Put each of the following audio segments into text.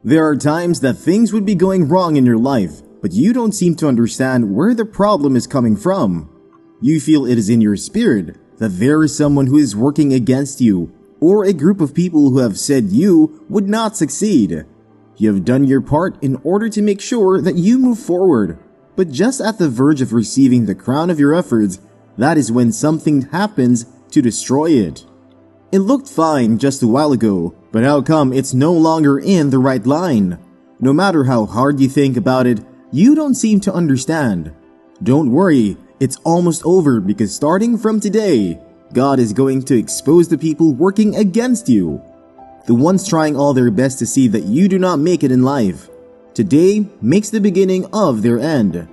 There are times that things would be going wrong in your life, but you don't seem to understand where the problem is coming from. You feel it is in your spirit that there is someone who is working against you, or a group of people who have said you would not succeed. You have done your part in order to make sure that you move forward, but just at the verge of receiving the crown of your efforts, that is when something happens to destroy it. It looked fine just a while ago, but how come it's no longer in the right line? No matter how hard you think about it, you don't seem to understand. Don't worry, it's almost over because starting from today, God is going to expose the people working against you. The ones trying all their best to see that you do not make it in life. Today makes the beginning of their end.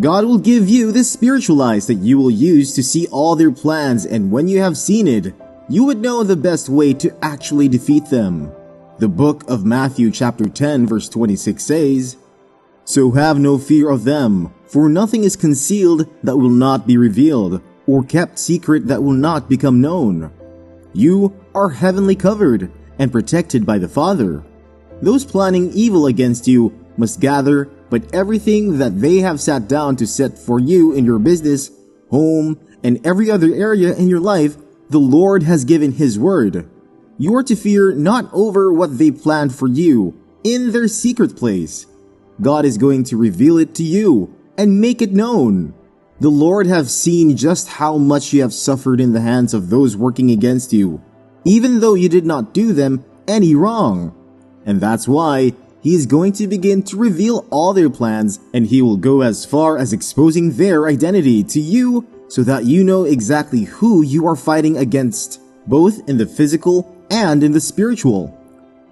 God will give you the spiritual eyes that you will use to see all their plans, and when you have seen it, you would know the best way to actually defeat them. The book of Matthew chapter 10 verse 26 says, "So have no fear of them, for nothing is concealed that will not be revealed, or kept secret that will not become known." You are heavenly covered and protected by the Father. Those planning evil against you must gather, but everything that they have sat down to set for you in your business, home, and every other area in your life, the Lord has given His word. You are to fear not over what they planned for you in their secret place. God is going to reveal it to you and make it known. The Lord have seen just how much you have suffered in the hands of those working against you, even though you did not do them any wrong. And that's why He is going to begin to reveal all their plans, and He will go as far as exposing their identity to you so that you know exactly who you are fighting against, both in the physical and in the spiritual.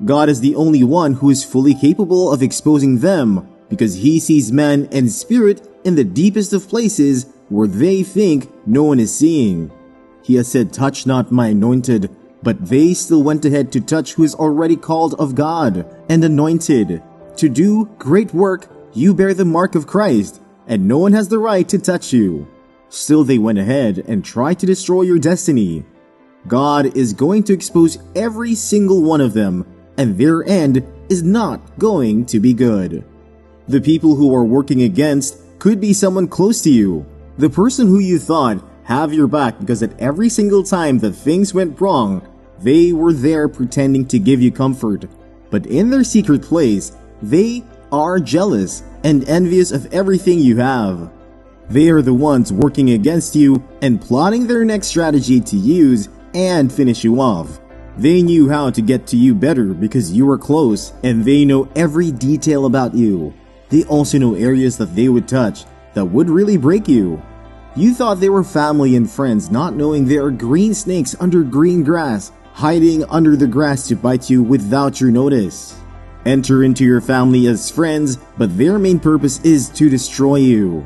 God is the only one who is fully capable of exposing them because He sees man and spirit in the deepest of places where they think no one is seeing. He has said, "Touch not my anointed," but they still went ahead to touch who is already called of God and anointed. To do great work, you bear the mark of Christ, and no one has the right to touch you. Still they went ahead and tried to destroy your destiny. God is going to expose every single one of them, and their end is not going to be good. The people who are working against could be someone close to you. The person who you thought have your back because at every single time that things went wrong, they were there pretending to give you comfort. But in their secret place, they are jealous and envious of everything you have. They are the ones working against you and plotting their next strategy to use and finish you off. They knew how to get to you better because you were close, and they know every detail about you. They also know areas that they would touch that would really break you. You thought they were family and friends, not knowing they are green snakes under green grass, hiding under the grass to bite you without your notice. Enter into your family as friends, but their main purpose is to destroy you.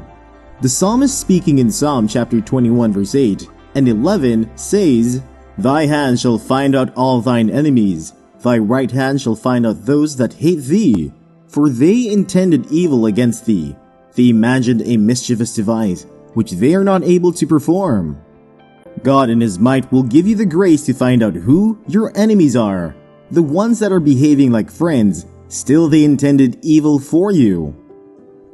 The psalmist speaking in Psalm chapter 21 verse 8 and 11 says, "Thy hand shall find out all thine enemies, thy right hand shall find out those that hate thee. For they intended evil against thee, they imagined a mischievous device, which they are not able to perform." God in His might will give you the grace to find out who your enemies are, the ones that are behaving like friends, still they intended evil for you.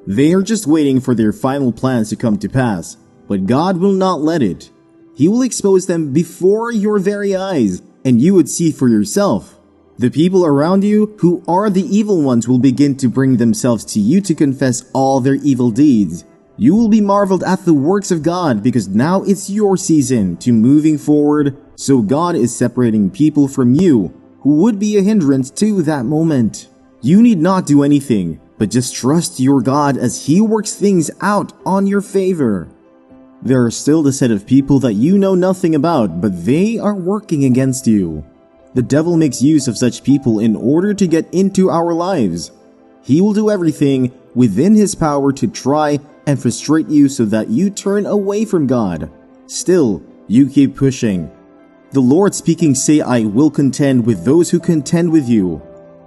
They are just waiting for their final plans to come to pass, but God will not let it. He will expose them before your very eyes, and you would see for yourself. The people around you who are the evil ones will begin to bring themselves to you to confess all their evil deeds. You will be marveled at the works of God because now it's your season to moving forward, so God is separating people from you who would be a hindrance to that moment. You need not do anything, but just trust your God as He works things out on your favor. There are still the set of people that you know nothing about, but they are working against you. The devil makes use of such people in order to get into our lives. He will do everything within his power to try and frustrate you so that you turn away from God. Still, you keep pushing. The Lord speaking say, "I will contend with those who contend with you."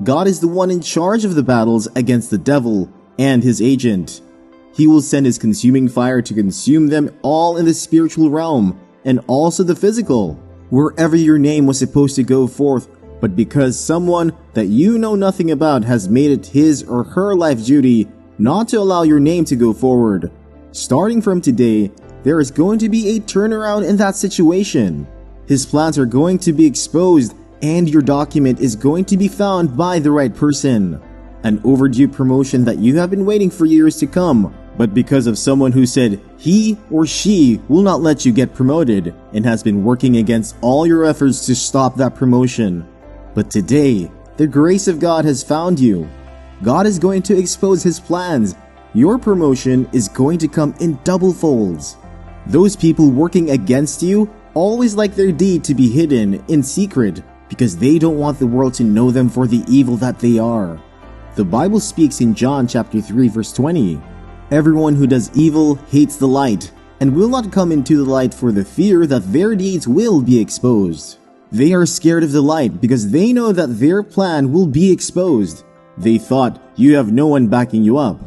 God is the one in charge of the battles against the devil and his agent. He will send His consuming fire to consume them all in the spiritual realm and also the physical. Wherever your name was supposed to go forth, but because someone that you know nothing about has made it his or her life duty not to allow your name to go forward. Starting from today, there is going to be a turnaround in that situation. His plans are going to be exposed and your document is going to be found by the right person. An overdue promotion that you have been waiting for years to come, but because of someone who said he or she will not let you get promoted and has been working against all your efforts to stop that promotion. But today, the grace of God has found you. God is going to expose His plans. Your promotion is going to come in double folds. Those people working against you always like their deed to be hidden in secret because they don't want the world to know them for the evil that they are. The Bible speaks in John chapter 3 verse 20, "Everyone who does evil hates the light and will not come into the light for the fear that their deeds will be exposed." They are scared of the light because they know that their plan will be exposed. They thought you have no one backing you up.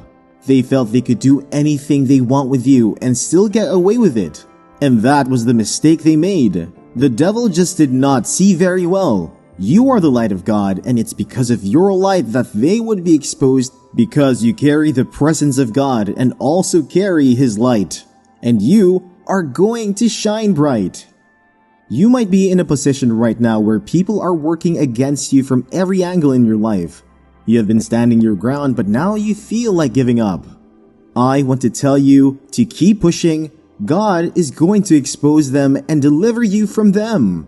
They felt they could do anything they want with you and still get away with it. And that was the mistake they made. The devil just did not see very well. You are the light of God, and it's because of your light that they would be exposed because you carry the presence of God and also carry His light. And you are going to shine bright. You might be in a position right now where people are working against you from every angle in your life. You have been standing your ground, but now you feel like giving up. I want to tell you to keep pushing. God is going to expose them and deliver you from them.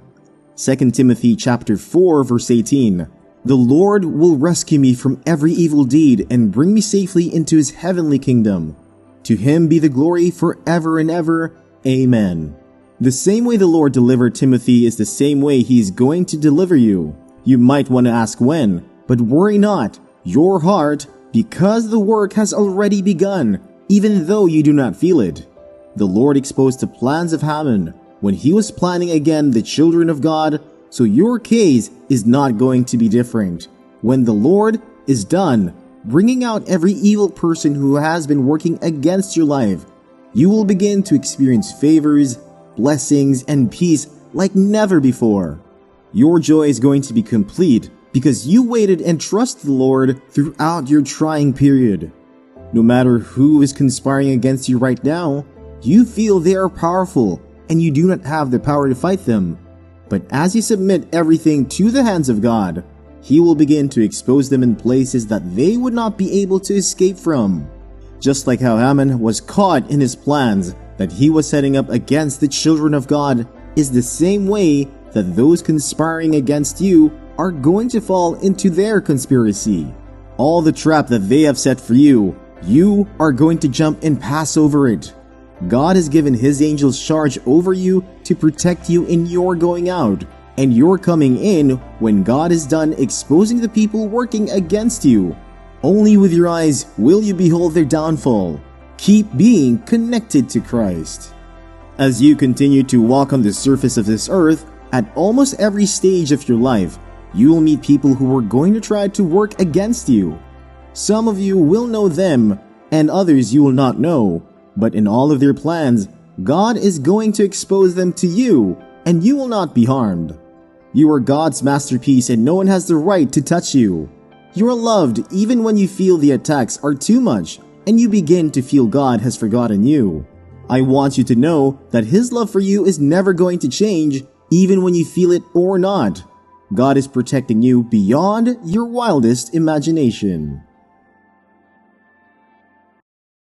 2 Timothy chapter 4 verse 18. "The Lord will rescue me from every evil deed and bring me safely into His heavenly kingdom. To Him be the glory forever and ever. Amen." The same way the Lord delivered Timothy is the same way He is going to deliver you. You might want to ask when, but worry not. Your heart, because the work has already begun, even though you do not feel it. The Lord exposed the plans of Haman when he was planning against the children of God, so your case is not going to be different. When the Lord is done bringing out every evil person who has been working against your life, you will begin to experience favors, blessings, and peace like never before. Your joy is going to be complete because you waited and trusted the Lord throughout your trying period. No matter who is conspiring against you right now, you feel they are powerful and you do not have the power to fight them. But as you submit everything to the hands of God, He will begin to expose them in places that they would not be able to escape from. Just like how Haman was caught in his plans that he was setting up against the children of God, is the same way that those conspiring against you are going to fall into their conspiracy. All the trap that they have set for you, you are going to jump and pass over it. God has given His angels charge over you to protect you in your going out and your coming in when God is done exposing the people working against you. Only with your eyes will you behold their downfall. Keep being connected to Christ. As you continue to walk on the surface of this earth, at almost every stage of your life, you will meet people who are going to try to work against you. Some of you will know them, and others you will not know. But in all of their plans, God is going to expose them to you, and you will not be harmed. You are God's masterpiece and no one has the right to touch you. You are loved even when you feel the attacks are too much, and you begin to feel God has forgotten you. I want you to know that His love for you is never going to change, even when you feel it or not. God is protecting you beyond your wildest imagination.